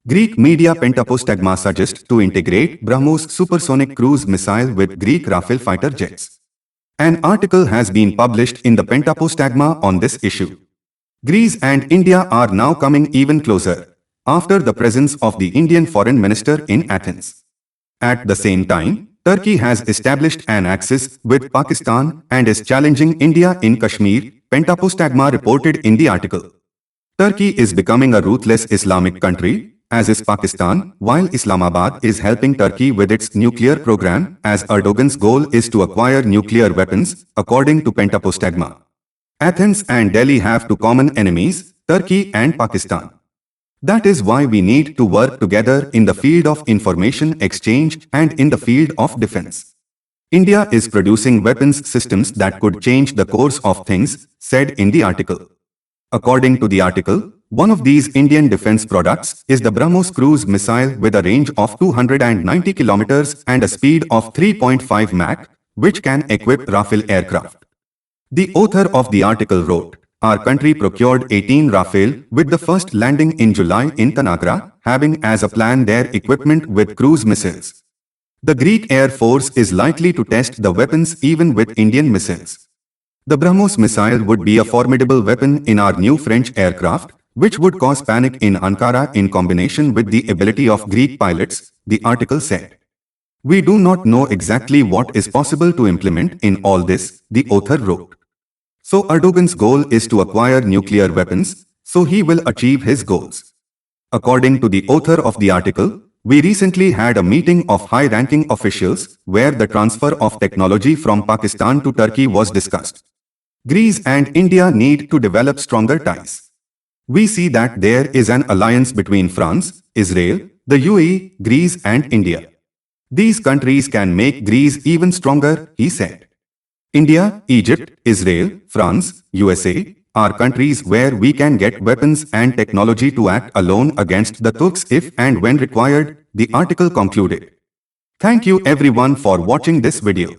Greek media Pentapostagma suggests to integrate BrahMos supersonic cruise missile with Greek Rafale fighter jets. An article has been published in the Pentapostagma on this issue. Greece and India are now coming even closer, after the presence of the Indian Foreign Minister in Athens. At the same time, Turkey has established an axis with Pakistan and is challenging India in Kashmir, Pentapostagma reported in the article. Turkey is becoming a ruthless Islamic country, as is Pakistan, while Islamabad is helping Turkey with its nuclear program, as Erdogan's goal is to acquire nuclear weapons, according to Pentapostagma. Athens and Delhi have two common enemies, Turkey and Pakistan. That is why we need to work together in the field of information exchange and in the field of defense. India is producing weapons systems that could change the course of things, said in the article. According to the article, one of these Indian defense products is the BrahMos cruise missile with a range of 290 kilometers and a speed of 3.5 Mach, which can equip Rafale aircraft. The author of the article wrote, "Our country procured 18 Rafale with the first landing in July in Tanagra, having as a plan their equipment with cruise missiles. The Greek Air Force is likely to test the weapons even with Indian missiles. The BrahMos missile would be a formidable weapon in our new French aircraft, which would cause panic in Ankara in combination with the ability of Greek pilots," the article said. "We do not know exactly what is possible to implement in all this," the author wrote. So Erdogan's goal is to acquire nuclear weapons, so he will achieve his goals. According to the author of the article, we recently had a meeting of high-ranking officials where the transfer of technology from Pakistan to Turkey was discussed. Greece and India need to develop stronger ties. We see that there is an alliance between France, Israel, the UAE, Greece and India. These countries can make Greece even stronger, he said. India, Egypt, Israel, France, USA are countries where we can get weapons and technology to act alone against the Turks if and when required, the article concluded. Thank you everyone for watching this video.